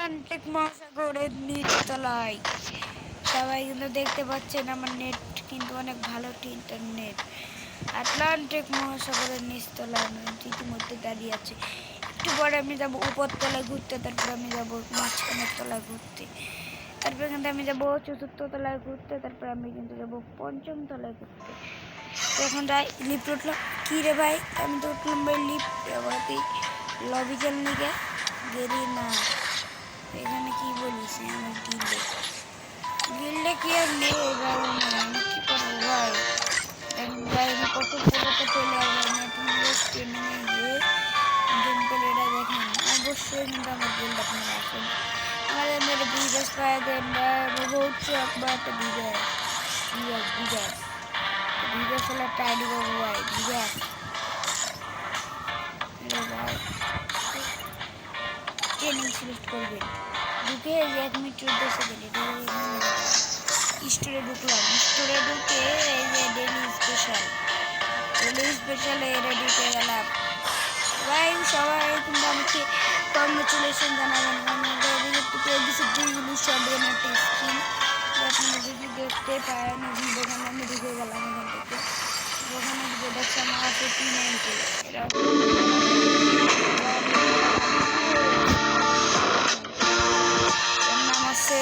Atlantic মহাসাগরের নিচতলায় সবাই কিন্তু দেখতে পাচ্ছেন আমার নেট কিন্তু অনেক ভালো ইন্টারনেট। আটলান্টিক মহাসাগরের নিচতলায় আমি ইতিমধ্যে দাঁড়িয়ে আছি। একটু পরে আমি যাবো উপরতলায় ঘুরতে, তারপরে আমি যাবো মাঝখানের তলায় ঘুরতে, তারপরে কিন্তু আমি যাবো চতুর্থ তলায় ঘুরতে, তারপরে আমি কিন্তু যাবো পঞ্চম তলায় ঘুরতে। তো এখন যাই, লিফট উঠলাম। কী রে ভাই, আমি তো উঠলাম ভাই লিফট, এবার লবি চল নিকে গেরি না। এখানে কি বলিস আমার গিল্ডে কি আর নেই ভাই, আমি কি করবো ভাই। দেখুন ভাই আমি কত পুরোটা প্লেয়ার ভাই, নেট ট্রেনিংয়ে গিয়ে গেম প্লেটা দেখেন। অবশ্যই কিন্তু আমার গিল্ড আপনারা আসেন, আমাদের মেরে বিজাস পায় দেন ভাই। বহুত চকবা একটা বিজাস বিজাস বিজাস বিজাস হলো একটা আইডি পাবো ভাই, বিজাস ভাই। ট্রেনিং সিলেক্ট করবেন, ঢুকে 1 মিনিট 14 সেকেন্ড স্টোরে ঢুকলাম। স্টোরে ঢুকে এই যে ডেলি স্পেশালে এটা ঢুকে গেলাম ভাই। সবাই কিন্তু আমাকে কংগ্রেচুলেশন জানাবেন, স্কিন আপনারা যদি দেখতে পারেন। যেখানে আমি ঢুকে গেলাম, এখান থেকে ওখানে ঢুকে দেখছি আমার আছে 390। এটা নাম আছে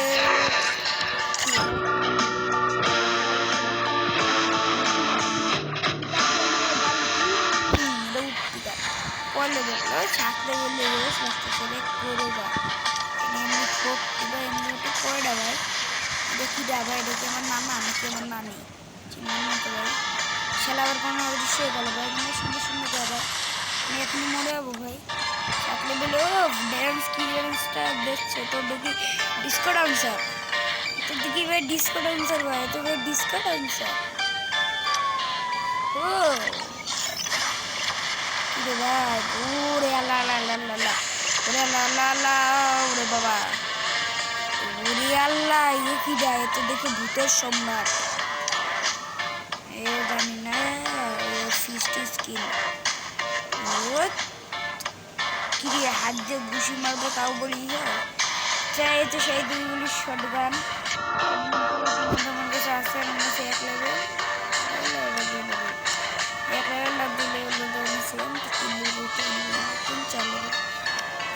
পড়লে দেখলো ছাকতে বললে রাস্তা ছেড়ে করে যায়। এমনি ঠোক এবার এমনি ওটা করে ভাই। দেখি দা ভাই, দেখি আমার নানা নাকি আমার নানি চিনলাম না তো ভাই। ছেলে আবার কোনো অদৃশ্য হয়ে গেল ভাই, মানে সুন্দর সুন্দর আবার আমি এখনই মরে যাবো ভাই। থাকলে বলে ও ড্যান্স কি ড্যান্সটা দেখছে তো দেখি ডিস্কো ডান্সার, তো দেখি ভাই ডিস্কো ডান্সার ভাই, তো ভাই ডিস্কো ডান্সার ও রে ভাই। ওরে আল্লাহ আল্লাহ আল্লাহ, ওরে আল্লাহ আল্লাহ আল্লাহ, ওরে বাবা, ওরে আল্লাহ ইয়ে কি দেয় তো দেখে ভূতের সম্রাট। এ জানি না ফিস্টি স্কিন কি দিয়ে হাত দিয়ে ঘুষি মারবো তাও বলি চাই তো সেই দুইগুলি শটগান আমার কাছে আছে, আমার কাছে 1 লেভেল 1 লেভেল আর 2 লেভেল বলতে সেম 3 লেভেল 4 লেভেল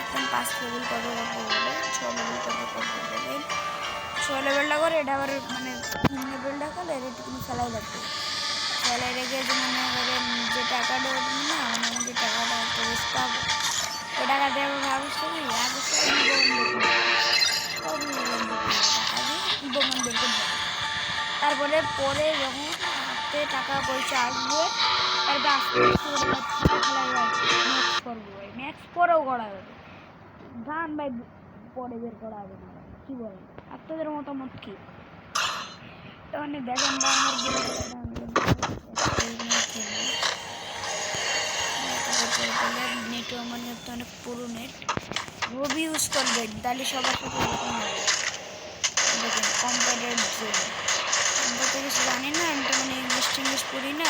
এখন 5 লেভেল কবে রাখবো বলে 6 লেভেল কবে করবো বলে 6 লেভেলটা করে এটা আবার মানে 3 লেভেলটা করলে এটা তুমি খেলাই লাগবে। খেলাই রেখে যে মনে করেন যে টাকাটা ওঠে না, মানে আমি যে টাকাটা একটা বেশ পাবো ওই টাকা দিয়ে আমি ভাবছি কি তারপরে পরে যখন হাতে টাকা পয়সা আসবে তারপরে আস্তে আস্তে ম্যাক্স করবো ভাই, ম্যাক্স পরেও করা যাবে গান ভাই, পরে বের করা যাবে না ভাই, কী বলেন আপনাদের মতামত কি? তাহলে দেখেন ভাই আমার নেটও আমার নেট অনেক পুরো নেট, রবি ইউজ করবেন তাহলে সবার সাথে এরকম হবে। দেখেন কম্পিউটার জোন, আমরা তো কিছু জানি না, আমি তো মানে ইংলিশ পড়ি না,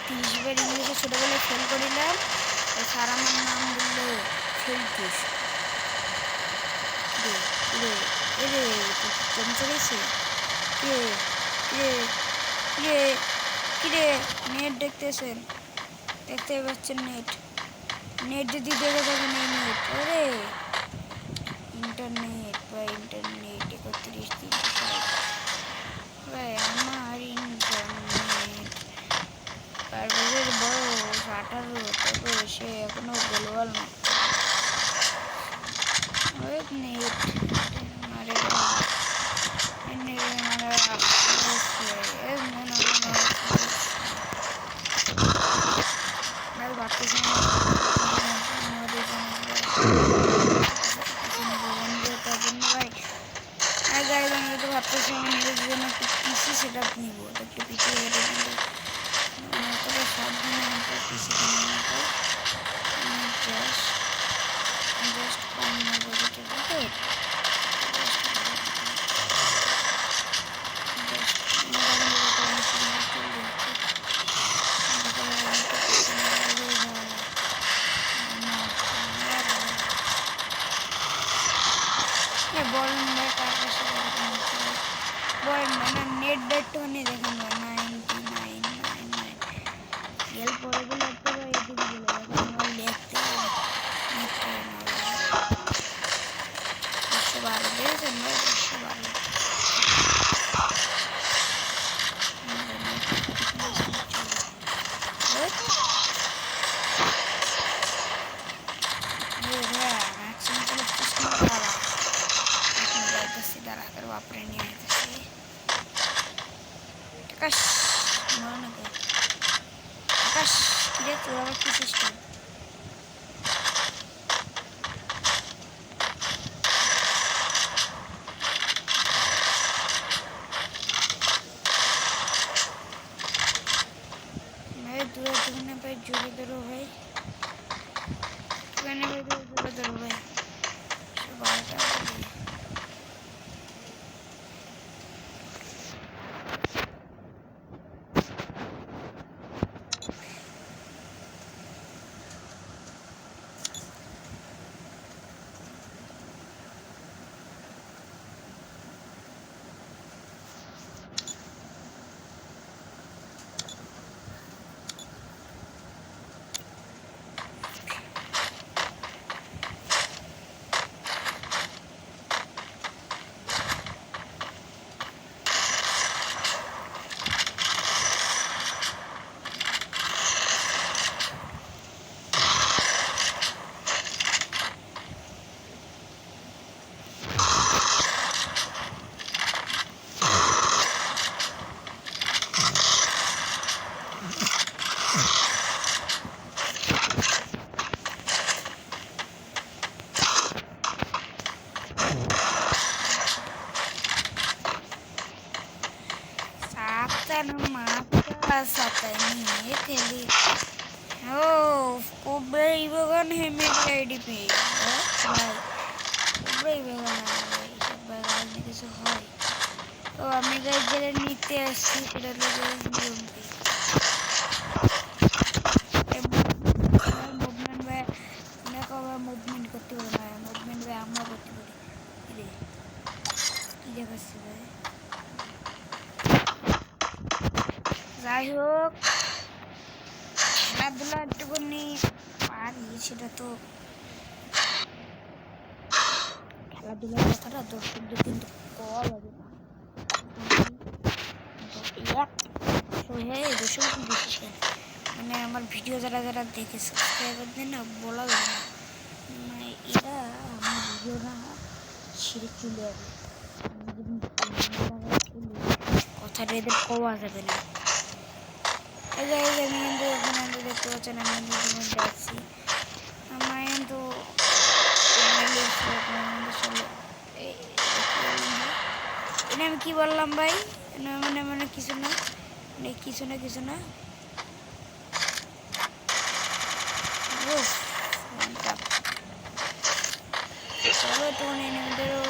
30 বার ইংলিশে ছোটোবেলায় ফেল করিলাম, স্যার আমার নাম বললো ফেলকুস রে রে রে চমচে গেছে কে রে রে কিরে নেট দেখতেছেন, দেখতে পাচ্ছেন নেট নেট যদি দেখে থাকেন এই নেট ওরে ইন্টারনেট বা ইন্টারনেট 31 ভাই আমার ইন্টারনেট 4 বছর বয়স 18, তবে সে এখনো গোলওয়াল না নেট মারে ভাবতেছি আমি তো ভাবতেছি আমি নিজের জন্য একটু পিসি সেট আপ নিব, একটু পিসি অতটা সাবধানে পিসি জাস্ট কম নেব, ঠিক আছে বলেন ভাই কার কাছে বলেন ভাই না নেট ডেট নিয়ে দেখেন ভাই 9999 গেল পরে গেলে তো ভাই এদিকে গেলে এখন আমার লিখতে নিতে না ভাই 212 দেখেছেন ভাই 212 बापरे नहीं आए आकाश मारना क्या आकाश किधर तू आवाज की सिस्टम मैं दूर दूर पे जोड़े दरो भाई मैंने भी दूर दरो भाई सुबह का खेली ओ कोबरे बगन है मेरी आईडी पे भाई कोबरे बगन है भाई सब बगल में किसी হয় তো আমি গাইস যেটা নিতে আসছি সেটা হলো মুভমেন্ট ভাই না কবে মুভমেন্ট করতে পারবো না মুভমেন্ট ভাই আমরা করতে পারি রে কি দেখাচ্ছি ভাই যাই হোক খেলাধুলা একটুখানি পারি সেটা তো খেলাধুলার কথাটা দর্শকদের কিন্তু কল হবে না দর্শক দেখেছেন মানে আমার ভিডিও যারা যারা দেখে সাবস্ক্রাইবারদের না বলা যাবে না মানে এরা আমার ভিডিও না ছিঁড়ে চলে যাবে কথাটা এদের কওয়া যাবে না আমি কিন্তু এখন দেখতে পাচ্ছেন আমি যাচ্ছি আমার কিন্তু এটা আমি কি বললাম ভাই মানে মানে কিছু না মানে কিছু না চলো তো এনিমিদেরও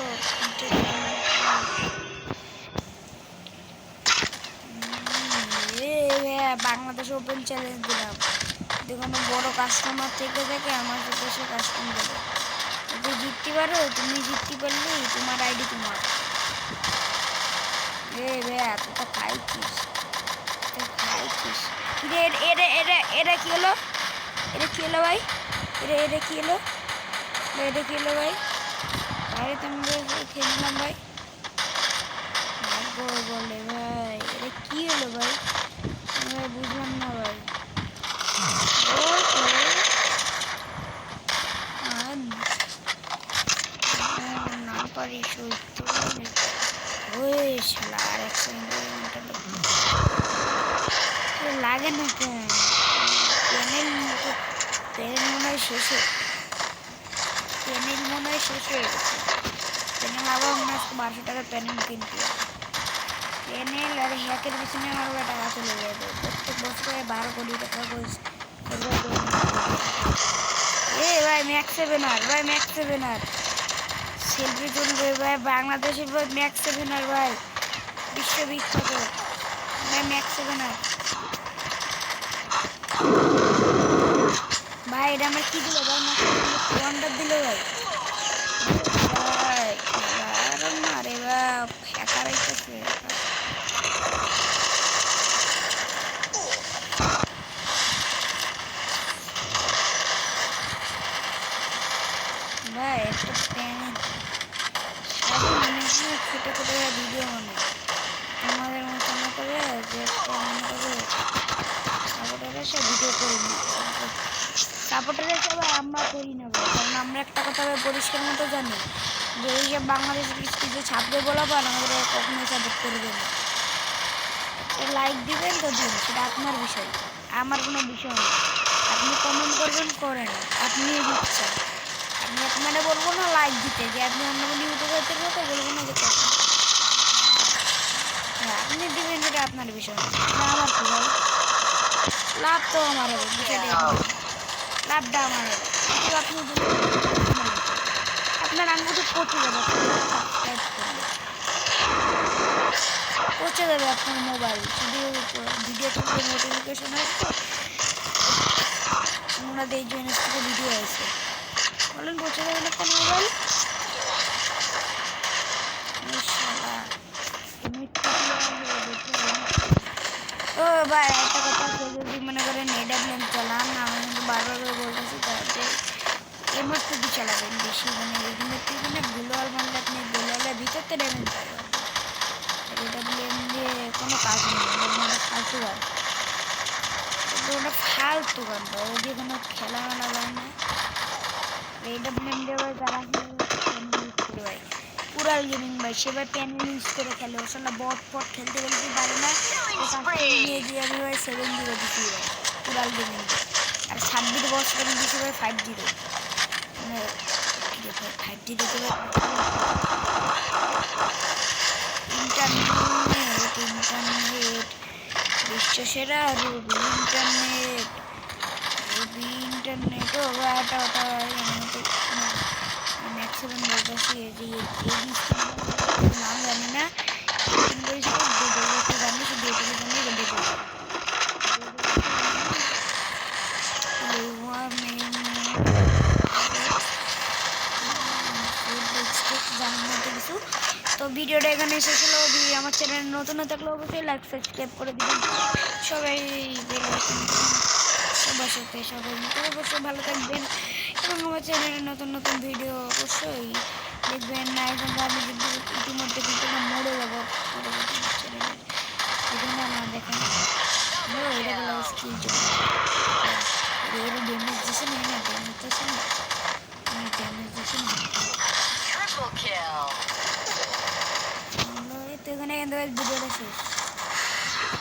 বাংলাদেশ ওপেন চ্যালেঞ্জ দিলাম যদি কোনো বড় কাস্টমার থেকে থাকে আমার সাথে সে কাস্টমার দেবে যদি জিততে পারো তুমি জিততে পারলে তোমার আইডি তোমার ভাইয়া তুই তো খাইছিস এটা কি হলো ভাই এটা কি হলো ভাই বাইরে তো আমি খেয়ে নিলাম ভাই বলে ভাই এটা কি হলো ভাই ভাই বুঝলাম না ভাই না পারি সত্যি ওই শালা আর এক সেকেন্ড লাগে না কেন প্যানেল মনে হয় শেষ হয়ে গেছে প্যানেল আবার মনে হয় 1200 টাকার প্যানেল কিনতে প্যানেল আর হ্যাকের পিছনে আমার টাকা চলে যাবে প্রত্যেক বছরে 12 কোটি টাকা করে ভাই ম্যাক্স সেভেনার সেলফি তুলবে ভাই বাংলাদেশের ভাই ম্যাক্স সেভেনার ভাই বিশ্ববিখ্যাত ভাই ম্যাক্স সেভেনার ভাই এটা আমার কি দিল ভাই ওয়ান্ডার দিল ভাই অবশ্যই ভাই একটা প্যান খেটে খেটে ভিডিও বানাই তোমাদের মতো না করে যে একটা মনে করে সাপোর্টার এসে ভিডিও করি না সাপোর্টার সবাই আমরা করি না ভাই কারণ আমরা একটা কথা পরিষ্কার মতো জানি যে এই যে বাংলাদেশের কিছু ছাত্র বলা পান আমাদের কখনোই সাপোর্ট করবে না একটা লাইক দিবেন তো দিন সেটা আপনার বিষয় আমার কোনো বিষয় নেই আপনি কমেন্ট করবেন করেন আপনি ইচ্ছা আমি আপনারা বলবো না লাইক দিতে যে আপনি অন্য কোনো ইউটিউবের থেকে তো বলবো না যে কথা হ্যাঁ আপনি দিবেন যেটা আপনার বিষয় না আমার কি ভাই লাভ তো আমার হবে বিষয়টা লাভটা আমার হবে কিন্তু আপনি দিবেন আপনার আঙ্গুটি পচে যাবে সাবস্ক্রাইব করলে পচে যাবে আপনার মোবাইল ভিডিও থেকে নোটিফিকেশন আসবে ওনাদের এই জন্য থেকে ভিডিও আসে বলেন পচে যাবে না কোন মোবাইল ও ভাই একটা কথা যদি মনে করেন এডাব্লিউএম চালান আমি কিন্তু বারবার বলতেছি তাতে এমএস থেকে চালাবেন বেশি মানে রেডিমেড থেকে না গ্লোয়াল মারলে আপনি গ্লোয়ালের ভিতর তো ড্যামেজ পাবেন এডাব্লিউএম দিয়ে কোনো কাজ নেই মানে ফালতু গান ওটা ফালতু গান ওই দিয়ে কোনো খেলা মেলা হয় না এডাব্লিউএম দিয়ে ভাই তারা ইউজ করে ভাই পুরাল গেমিং ভাই সে ভাই প্যানেল ইউজ করে খেলে ওর সাথে বট ফট খেলতে খেলতে পারে না নিয়ে দিয়ে আমি ভাই 7-0 দিচ্ছি ভাই পুরাল গেমিং আর 26 বছর দিচ্ছি ভাই 5-0 মানে 5-0 দিতে ইন্টারনেট বিশ্ব সেরা রবি ইন্টারনেট ও এটা ওটা ম্যাক্সিমাম বলতেছি নাম জানি না জানি শুধু এটুকু জানি কিছু তো ভিডিওটা এখানে শেষ হলো যদি আমার চ্যানেল নতুন থাকলে অবশ্যই লাইক সাবস্ক্রাইব করে দিবেন সবাই সবার সাথে সবাই অবশ্যই ভালো থাকবেন এবং আমার চ্যানেলে নতুন নতুন ভিডিও অবশ্যই দেখবেন না এখন আমি কিন্তু ইতিমধ্যে কিন্তু মরে যাবো পরবর্তী চ্যানেলে ভিডিও না দেখেন এটা বলা স্কিল ড্যামেজ দিচ্ছে না ড্যামেজ দিচ্ছে না ড্যামেজ দিচ্ছে না তো এখানে ভিডিওটা শেষ